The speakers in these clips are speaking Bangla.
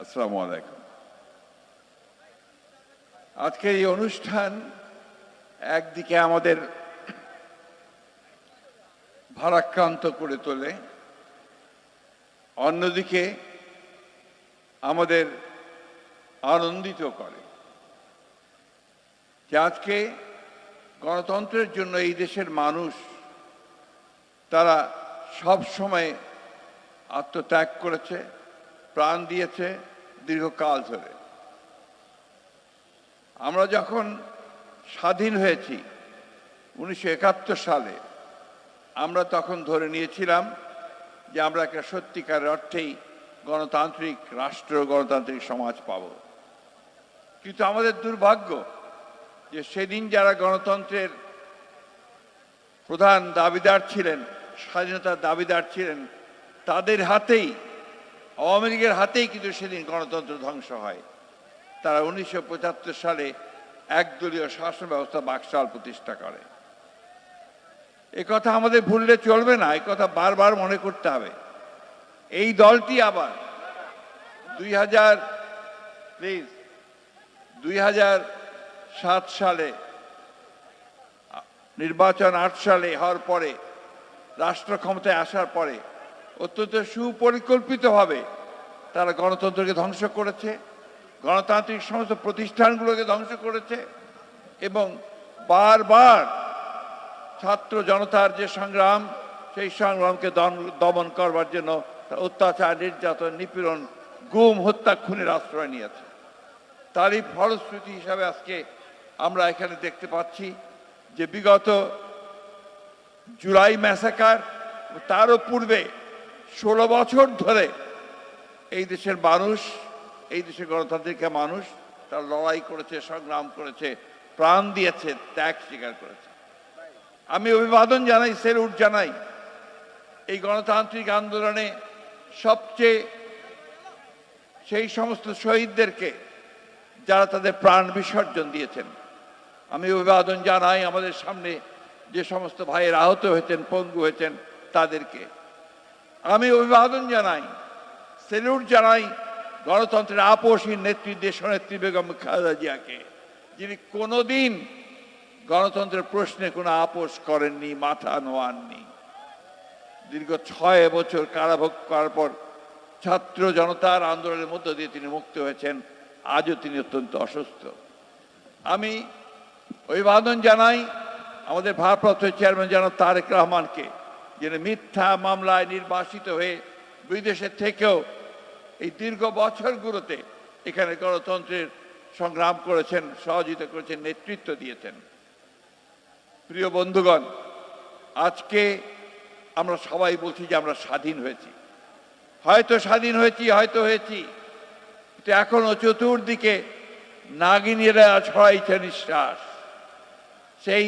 আসসালামু আলাইকুম। আজকের এই অনুষ্ঠান একদিকে আমাদের ভারাক্রান্ত করে তোলে, অন্যদিকে আমাদের আনন্দিত করে যে আজকে গণতন্ত্রের জন্য এই দেশের মানুষ তারা সব সময় আত্মত্যাগ করেছে, প্রাণ দিয়েছে দীর্ঘকাল ধরে। আমরা যখন স্বাধীন হয়েছি 1971 সালে, আমরা তখন ধরে নিয়েছিলাম যে আমরা একটা সত্যিকারের অর্থেই গণতান্ত্রিক রাষ্ট্র, গণতান্ত্রিক সমাজ পাব। কিন্তু আমাদের দুর্ভাগ্য যে সেদিন যারা গণতন্ত্রের প্রধান দাবিদার ছিলেন, স্বাধীনতার দাবিদার ছিলেন, তাদের হাতেই, আওয়ামী লীগের হাতেই কিন্তু সেদিন গণতন্ত্র ধ্বংস হয়। তারা 1975 সালে একদলীয় শাসন ব্যবস্থা বাকশাল প্রতিষ্ঠা করে। এ কথা আমাদের ভুললে চলবে না, এই কথা বারবার মনে করতে হবে। এই দলটি আবার 2007 সালে নির্বাচন, 8 সালে হওয়ার পরে, রাষ্ট্র ক্ষমতায় আসার পরে অত্যন্ত সুপরিকল্পিতভাবে তারা গণতন্ত্রকে ধ্বংস করেছে, গণতান্ত্রিক সমস্ত প্রতিষ্ঠানগুলোকে ধ্বংস করেছে এবং বারবার ছাত্র জনতার যে সংগ্রাম, সেই সংগ্রামকে দমন করবার জন্য অত্যাচার, নির্যাতন, নিপীড়ন, গুম, হত্যা, খুনের আশ্রয় নিয়েছে। তারই ফলশ্রুতি হিসাবে আজকে আমরা এখানে দেখতে পাচ্ছি যে বিগত জুলাই ম্যাসাকার, তারও পূর্বে 16 বছর ধরে এই দেশের মানুষ, এই দেশের গণতান্ত্রিক মানুষ তার লড়াই করেছে, সংগ্রাম করেছে, প্রাণ দিয়েছে, ত্যাগ স্বীকার করেছে। আমি অভিবাদন জানাই, সেলুট জানাই এই গণতান্ত্রিক আন্দোলনে সবচেয়ে সেই সমস্ত শহীদদেরকে যারা তাদের প্রাণ বিসর্জন দিয়েছেন। আমি অভিবাদন জানাই আমাদের সামনে যে সমস্ত ভাইয়ের আহত হয়েছেন, পঙ্গু হয়েছেন তাদেরকে। আমি অভিবাদন জানাই, সেলুট জানাই গণতন্ত্রের আপসী নেত্রী, দেশনেত্রী বেগম খালেদা জিয়াকে, যিনি কোনোদিন গণতন্ত্রের প্রশ্নে কোনো আপোষ করেননি, মাথা নোয়াননি। দীর্ঘ 6 বছর কারাভোগ করার পর ছাত্র জনতার আন্দোলনের মধ্য দিয়ে তিনি মুক্ত হয়েছেন। আজও তিনি অত্যন্ত অসুস্থ। আমি অভিবাদন জানাই আমাদের ভারপ্রাপ্ত চেয়ারম্যান জনাব তারেক রহমানকে, যিনি মিথ্যা মামলায় নির্বাসিত হয়ে বিদেশে থেকেও এই দীর্ঘ বছরগুলোতে এখানে গণতন্ত্রের সংগ্রাম করেছেন, সহযোগিতা করেছেন, নেতৃত্ব দিয়েছেন। প্রিয় বন্ধুগণ, আজকে আমরা সবাই বলছি যে আমরা স্বাধীন হয়েছি। হয়তো স্বাধীন হয়েছি, কিন্তু এখনো চতুর্দিকে নাগিনীরা ছড়াইছে নিঃশ্বাস। সেই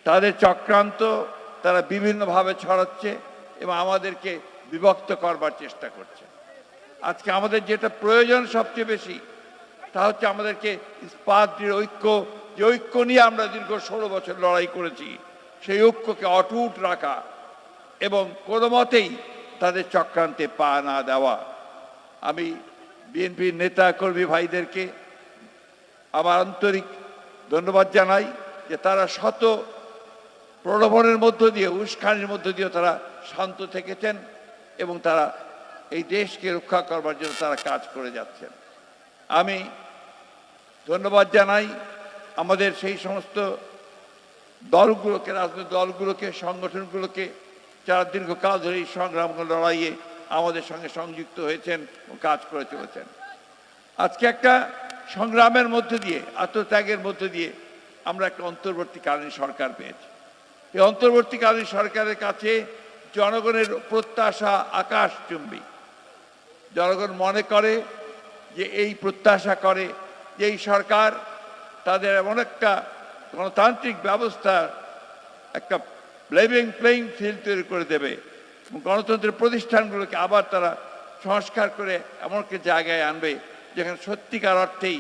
তাদের চক্রান্ত তারা বিভিন্নভাবে ছড়াচ্ছে এবং আমাদেরকে বিভক্ত করবার চেষ্টা করছে। আজকে আমাদের যেটা প্রয়োজন সবচেয়ে বেশি, তা হচ্ছে আমাদেরকে ইস্পাত দৃঢ় ঐক্য, যে ঐক্য নিয়ে আমরা দীর্ঘ 16 বছর লড়াই করেছি, সেই ঐক্যকে অটুট রাখা এবং কোনো মতেই তাদের চক্রান্তে পা না দেওয়া। আমি বিএনপির নেতা কর্মী ভাইদেরকে আমার আন্তরিক ধন্যবাদ জানাই যে তারা শত প্রলোভনের মধ্য দিয়ে, উস্কানির মধ্য দিয়ে তারা শান্ত থেকেছেন এবং তারা এই দেশকে রক্ষা করবার জন্য তারা কাজ করে যাচ্ছেন। আমি ধন্যবাদ জানাই আমাদের সেই সমস্ত দলগুলোকে, রাজনৈতিক দলগুলোকে, সংগঠনগুলোকে যারা দীর্ঘকাল ধরে এই সংগ্রাম লড়াইয়ে আমাদের সঙ্গে সংযুক্ত হয়েছেন ও কাজ করে চলেছেন। আজকে একটা সংগ্রামের মধ্যে দিয়ে, আত্মত্যাগের মধ্যে দিয়ে আমরা একটা অন্তর্বর্তীকালীন সরকার পেয়েছি। এই অন্তর্বর্তীকালীন সরকারের কাছে জনগণের প্রত্যাশা আকাশচুম্বী। জনগণ মনে করে যে এই প্রত্যাশা করে যে এই সরকার তাদের এমন একটা গণতান্ত্রিক ব্যবস্থা, একটা লেভেল প্লেইং ফিল্ড তৈরি করে দেবে এবং গণতন্ত্রের প্রতিষ্ঠানগুলোকে আবার তারা সংস্কার করে এমন একটা জায়গায় আনবে যেখানে সত্যিকার অর্থেই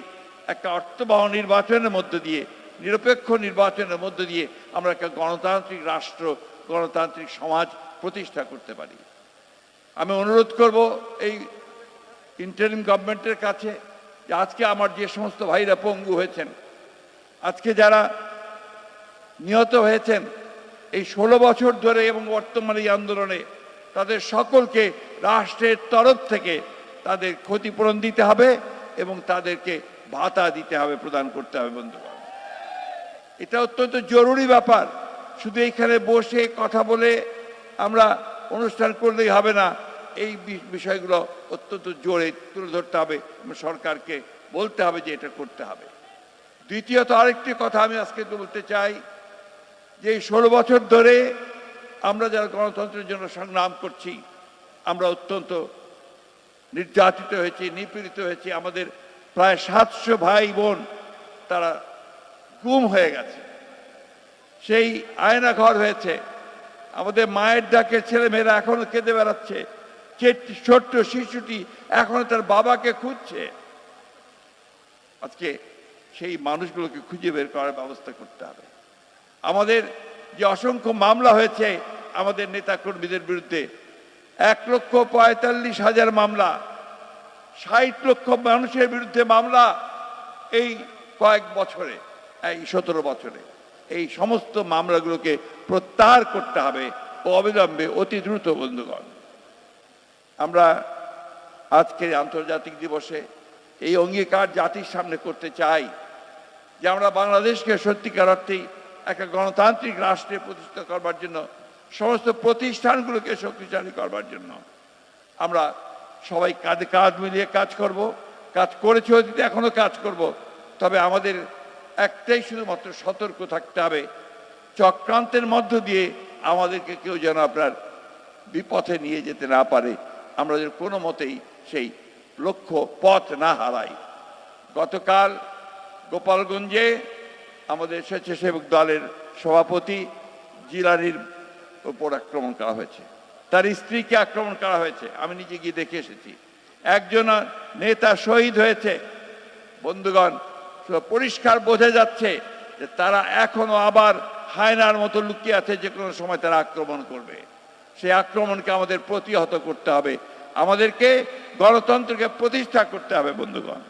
একটা অর্থবহ নির্বাচনের মধ্য দিয়ে, নিরপেক্ষ নির্বাচনের মধ্য দিয়ে আমরা একটা গণতান্ত্রিক রাষ্ট্র, গণতান্ত্রিক সমাজ প্রতিষ্ঠা করতে পারি। আমি অনুরোধ করব এই ইন্টারিম গভর্নমেন্টের কাছে যে আজকে আমার যে সমস্ত ভাইরা পঙ্গু হয়েছেন, আজকে যারা নিহত হয়েছেন এই 16 বছর ধরে এবং বর্তমানে এই আন্দোলনে, তাদের সকলকে রাষ্ট্রের তরফ থেকে তাদের ক্ষতিপূরণ দিতে হবে এবং তাদেরকে ভাতা দিতে হবে, প্রদান করতে হবে। বন্ধুগণ, এটা অত্যন্ত জরুরি ব্যাপার। শুধু এইখানে বসে কথা বলে আমরা অনুষ্ঠান করলেই হবে না, এই বিষয়গুলো অত্যন্ত জোরে তুলে ধরতে হবে এবং সরকারকে বলতে হবে যে এটা করতে হবে। দ্বিতীয়ত আরেকটি কথা আমি আজকে বলতে চাই যে এই 16 বছর ধরে আমরা যারা গণতন্ত্রের জন্য সংগ্রাম করছি, আমরা অত্যন্ত নির্যাতিত হয়েছি, নিপীড়িত হয়েছি। আমাদের প্রায় 700 ভাই বোন তারা গুম হয়ে গেছে, সেই আয়না ঘর হয়েছে। আমাদের মায়ের ডাকে ছেলেমেয়েরা এখনো কেঁদে বেড়াচ্ছে, ছোট্ট শিশুটি এখনো তার বাবাকে খুঁজছে। আজকে সেই মানুষগুলোকে খুঁজে বের করার ব্যবস্থা করতে হবে। আমাদের যে অসংখ্য মামলা হয়েছে আমাদের নেতা কর্মীদের বিরুদ্ধে, 1,45,000 মামলা, 60 লক্ষ মানুষের বিরুদ্ধে মামলা এই কয়েক বছরে, এই 17 বছরে। এই সমস্ত মামলাগুলোকে প্রত্যাহার করতে হবে অবিলম্বে, অতি দ্রুত। বন্ধুগণ, আমরা আজকের আন্তর্জাতিক দিবসে এই অঙ্গীকার জাতির সামনে করতে চাই যে আমরা বাংলাদেশকে সত্যিকার অর্থেই একটা গণতান্ত্রিক রাষ্ট্রে প্রতিষ্ঠা করবার জন্য, সমস্ত প্রতিষ্ঠানগুলোকে শক্তিশালী করবার জন্য আমরা সবাই কাঁধে কাঁধ মিলিয়ে কাজ করব। কাজ করেছি অতীতে, এখনো কাজ করব। তবে আমাদের একটাই শুধুমাত্র সতর্ক থাকতে হবে, চক্রান্তের মধ্য দিয়ে আমাদেরকে কেউ যেন আপনার বিপথে নিয়ে যেতে না পারে, আমরা যেন কোনো মতেই সেই লক্ষ্য পথ না হারাই। গতকাল গোপালগঞ্জে আমাদের স্বেচ্ছাসেবক দলের সভাপতি জিলানির উপর আক্রমণ করা হয়েছে, তার স্ত্রীকে আক্রমণ করা হয়েছে। আমি নিজে গিয়ে দেখে এসেছি। একজন নেতা শহীদ হয়েছে। বন্ধুগণ, পরিষ্কার বোঝা যাচ্ছে যে তারা এখনো আবার হায়নার মতো লুকিয়ে আছে, যে কোনো সময় তারা আক্রমণ করবে। সেই আক্রমণকে আমাদের প্রতিহত করতে হবে, আমাদেরকে গণতন্ত্রকে প্রতিষ্ঠা করতে হবে। বন্ধুগণ,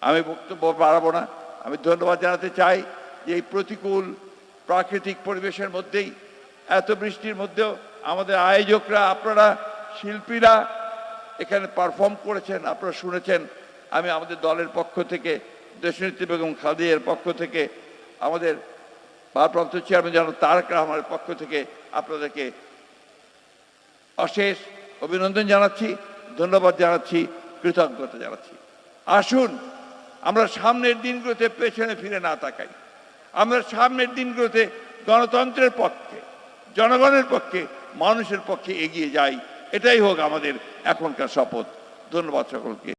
আমি বক্তব্য বাড়াবো না। আমি ধন্যবাদ জানাতে চাই যে এই প্রতিকূল প্রাকৃতিক পরিবেশের মধ্যেই, এত বৃষ্টির মধ্যেও আমাদের আয়োজকরা, আপনারা শিল্পীরা এখানে পারফর্ম করেছেন, আপনারা শুনেছেন। আমি আমাদের দলের পক্ষ থেকে, দেশনেত্রী বেগম খালেদার পক্ষ থেকে, আমাদের ভারপ্রাপ্ত চেয়ারম্যান জনাব তারেক রহমানের পক্ষ থেকে আপনাদেরকে অশেষ অভিনন্দন জানাচ্ছি, ধন্যবাদ জানাচ্ছি, কৃতজ্ঞতা জানাচ্ছি। আসুন আমরা সামনের দিনগুলোতে পেছনে ফিরে না তাকাই, আমরা সামনের দিনগুলোতে গণতন্ত্রের পক্ষে, জনগণের পক্ষে, মানুষের পক্ষে এগিয়ে যাই। এটাই হোক আমাদের এখনকার শপথ। ধন্যবাদ সকলকে।